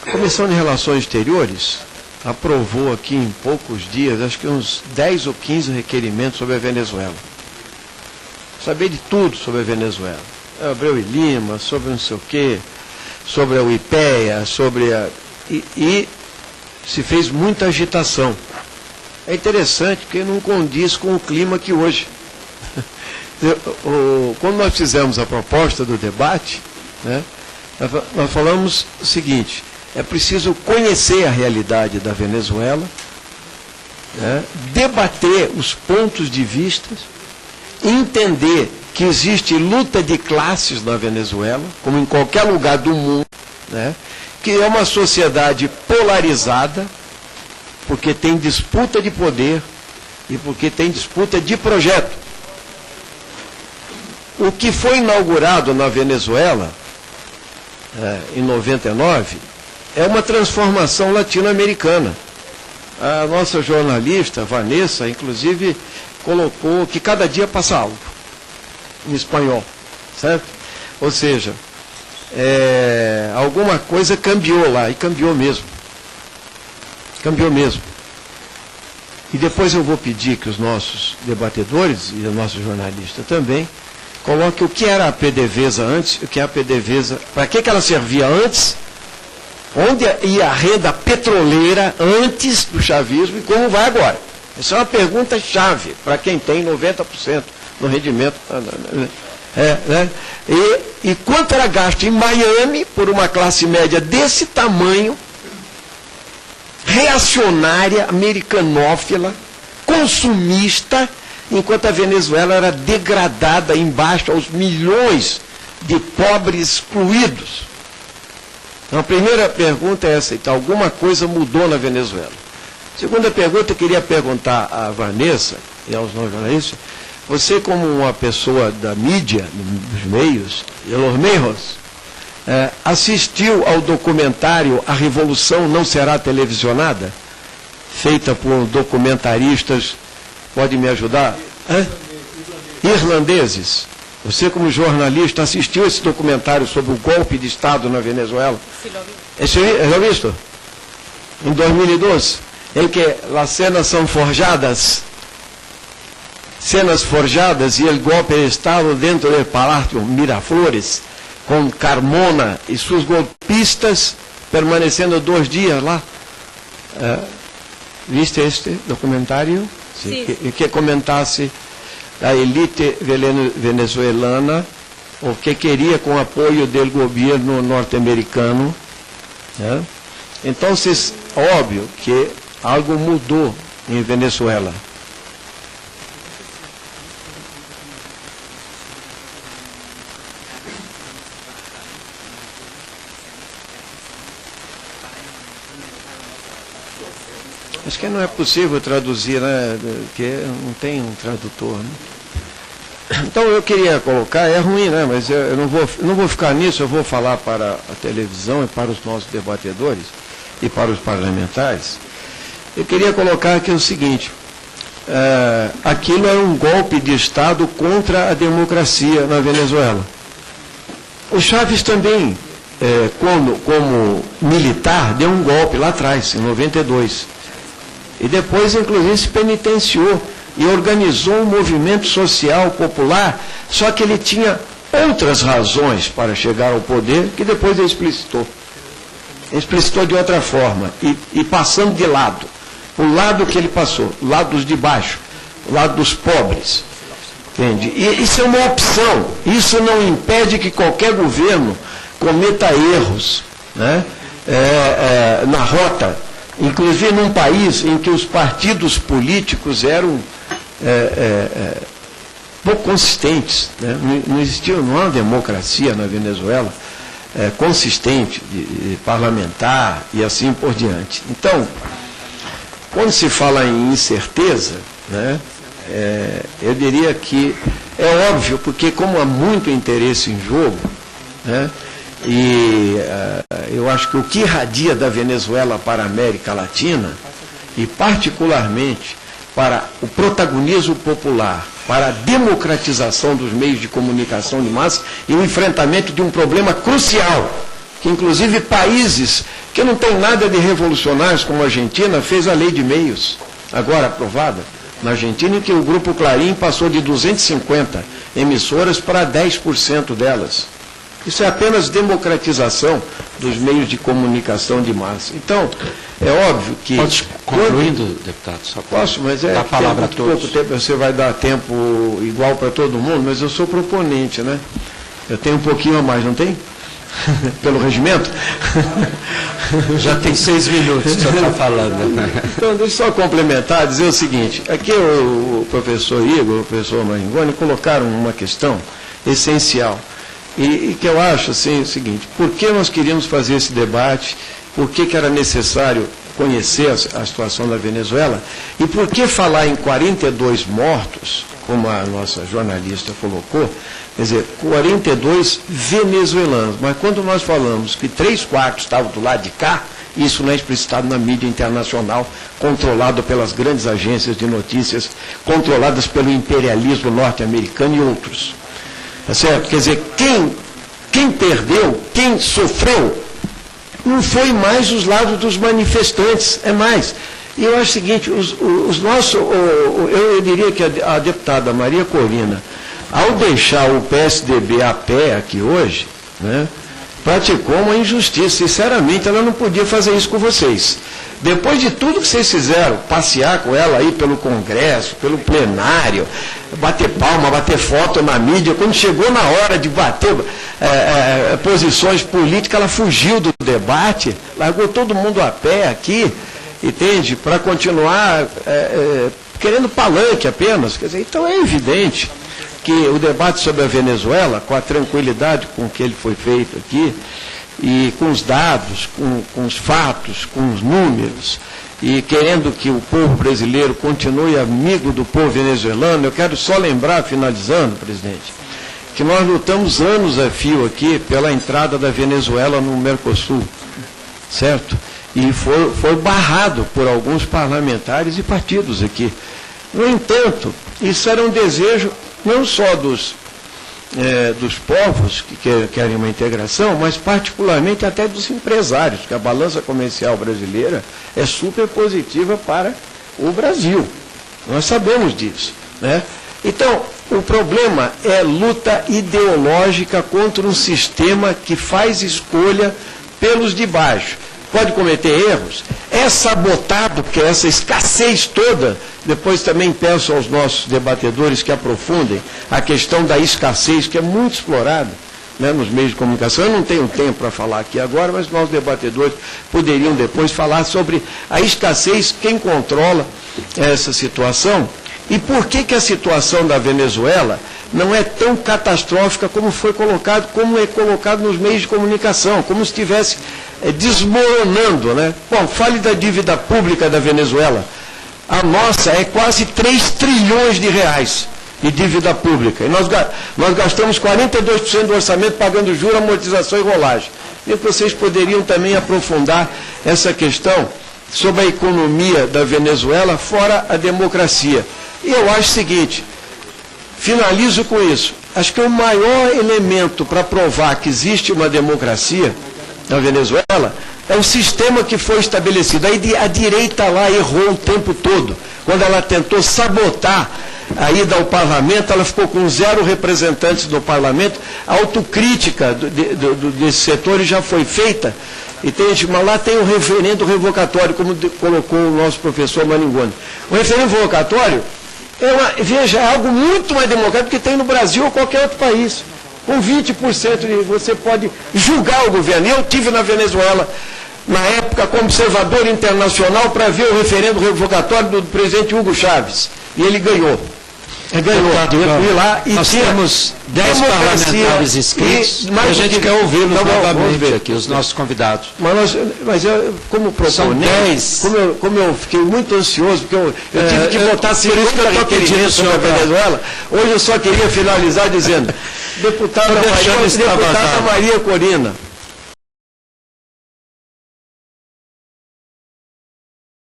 A Comissão de Relações Exteriores aprovou aqui em poucos dias, acho que uns 10 ou 15 requerimentos sobre a Venezuela. Saber de tudo sobre a Venezuela. Abreu e Lima, sobre não sei o quê, sobre a UIPEA, sobre a... E se fez muita agitação. É interessante porque não condiz com o clima que hoje. Quando nós fizemos a proposta do debate, né, nós falamos o seguinte: é preciso conhecer a realidade da Venezuela, né, debater os pontos de vista, entender que existe luta de classes na Venezuela, como em qualquer lugar do mundo, né, que é uma sociedade polarizada, porque tem disputa de poder e porque tem disputa de projeto. O que foi inaugurado na Venezuela, em 99, é uma transformação latino-americana. A nossa jornalista, Vanessa, inclusive, colocou que cada dia passa algo, em espanhol, certo? Ou seja, alguma coisa cambiou lá, e cambiou mesmo. Cambiou mesmo. E depois eu vou pedir que os nossos debatedores, e os nossos jornalistas também, coloquem o que era a PDVSA antes, o que é a PDVSA, para que ela servia antes, onde ia a renda petroleira antes do chavismo e como vai agora. Essa é uma pergunta-chave para quem tem 90% no rendimento. Né? E quanto era gasto em Miami por uma classe média desse tamanho, reacionária, americanófila, consumista, enquanto a Venezuela era degradada embaixo aos milhões de pobres excluídos. Então, a primeira pergunta é essa: então, alguma coisa mudou na Venezuela? Segunda pergunta, eu queria perguntar à Vanessa e aos não jornalistas: você, como uma pessoa da mídia, dos meios, de los meios, assistiu ao documentário A Revolução Não Será Televisionada, feita por documentaristas, pode me ajudar? Irlandeses. Você, como jornalista, assistiu esse documentário sobre o golpe de Estado na Venezuela? Sim, lo visto? Em 2012, em que as cenas são forjadas, e o golpe de Estado dentro do Palácio Miraflores, com Carmona e seus golpistas permanecendo 2 dias lá. Viste este documentário? Sim. Que comentasse a elite venezuelana o que queria com o apoio do governo norte-americano. Né? Então, óbvio que algo mudou em Venezuela. Acho que não é possível traduzir, né? Porque não tem um tradutor. Né? Então eu queria colocar, é ruim, né? Mas eu não vou ficar nisso, eu vou falar para a televisão e para os nossos debatedores e para os parlamentares. Eu queria colocar aqui o seguinte: aquilo era um golpe de Estado contra a democracia na Venezuela. O Chávez também, como militar, deu um golpe lá atrás, em 92. E depois, inclusive, se penitenciou e organizou um movimento social popular, só que ele tinha outras razões para chegar ao poder, que depois ele explicitou. Ele explicitou de outra forma, e passando de lado. O lado que ele passou, o lado dos de baixo, o lado dos pobres. Entende? E isso é uma opção. Isso não impede que qualquer governo cometa erros, né? Na rota. Inclusive num país em que os partidos políticos eram pouco consistentes, né? Não existia, não há uma democracia na Venezuela consistente, de parlamentar e assim por diante. Então, quando se fala em incerteza, né, eu diria que é óbvio, porque como há muito interesse em jogo, né, e eu acho que o que irradia da Venezuela para a América Latina, e particularmente para o protagonismo popular, para a democratização dos meios de comunicação de massa e o enfrentamento de um problema crucial, que inclusive países que não têm nada de revolucionários, como a Argentina, fez a lei de meios, agora aprovada na Argentina, em que o Grupo Clarim passou de 250 emissoras para 10% delas. Isso é apenas democratização dos meios de comunicação de massa. Então, é óbvio que... Pode concluindo, deputado? Só posso, mas é a palavra a todos. Pouco tempo, você vai dar tempo igual para todo mundo, mas eu sou proponente, né? Eu tenho um pouquinho a mais, não tem? Pelo regimento? Já tem 6 minutos que o senhor está falando. Então, deixa eu só complementar, dizer o seguinte, aqui o professor Igor, o professor Maringoni colocaram uma questão essencial, e que eu acho assim, o seguinte, por que nós queríamos fazer esse debate, por que era necessário conhecer a situação da Venezuela, e por que falar em 42 mortos, como a nossa jornalista colocou, quer dizer, 42 venezuelanos, mas quando nós falamos que 3/4 estavam do lado de cá, isso não é explicitado na mídia internacional, controlado pelas grandes agências de notícias, controladas pelo imperialismo norte-americano e outros. Tá certo? Quer dizer, quem perdeu, quem sofreu, não foi mais os lados dos manifestantes, é mais. E eu acho o seguinte, os nossos, eu diria que a deputada Maria Corina, ao deixar o PSDB a pé aqui hoje, né, praticou uma injustiça. Sinceramente, ela não podia fazer isso com vocês. Depois de tudo que vocês fizeram, passear com ela aí pelo Congresso, pelo plenário, bater palma, bater foto na mídia, quando chegou na hora de bater posições políticas, ela fugiu do debate, largou todo mundo a pé aqui, entende? Para continuar querendo palanque apenas. Quer dizer, então é evidente que o debate sobre a Venezuela, com a tranquilidade com que ele foi feito aqui, e com os dados, com os fatos, com os números, e querendo que o povo brasileiro continue amigo do povo venezuelano, eu quero só lembrar, finalizando, presidente, que nós lutamos anos a fio aqui pela entrada da Venezuela no Mercosul, certo? E foi barrado por alguns parlamentares e partidos aqui. No entanto, isso era um desejo não só dos povos que querem uma integração, mas particularmente até dos empresários, que a balança comercial brasileira é super positiva para o Brasil. Nós sabemos disso, né? Então, o problema é luta ideológica contra um sistema que faz escolha pelos de baixo. Pode cometer erros, é sabotado, porque essa escassez toda, depois também peço aos nossos debatedores que aprofundem a questão da escassez, que é muito explorada, né, nos meios de comunicação. Eu não tenho tempo para falar aqui agora, mas nossos debatedores poderiam depois falar sobre a escassez, quem controla essa situação, e por que a situação da Venezuela não é tão catastrófica como foi colocado, como é colocado nos meios de comunicação, como se estivesse desmoronando, né? Bom, fale da dívida pública da Venezuela. A nossa é quase 3 trilhões de reais de dívida pública. E nós gastamos 42% do orçamento pagando juros, amortização e rolagem. E vocês poderiam também aprofundar essa questão sobre a economia da Venezuela fora a democracia. E eu acho o seguinte, finalizo com isso. Acho que o maior elemento para provar que existe uma democracia na Venezuela é o sistema que foi estabelecido. Aí a direita lá errou o tempo todo. Quando ela tentou sabotar a ida ao parlamento, ela ficou com 0 representantes no parlamento. A autocrítica desse setor já foi feita, entende? Mas lá tem o referendo revocatório, como colocou o nosso professor Maringoni. O referendo revocatório veja, é algo muito mais democrático que tem no Brasil ou qualquer outro país. Com 20% você pode julgar o governo. Eu estive na Venezuela, na época, como observador internacional, para ver o referendo revocatório do presidente Hugo Chávez. E ele ganhou. Eu fui lá e nós temos 10 parlamentares inscritos, e a gente quer ouvi-los novamente aqui, os nossos convidados. Mas eu, como proponente, como eu fiquei muito ansioso, porque eu tive que votar 50 requerimentos sobre a Venezuela, hoje eu só queria finalizar dizendo, deputada Maria Corina,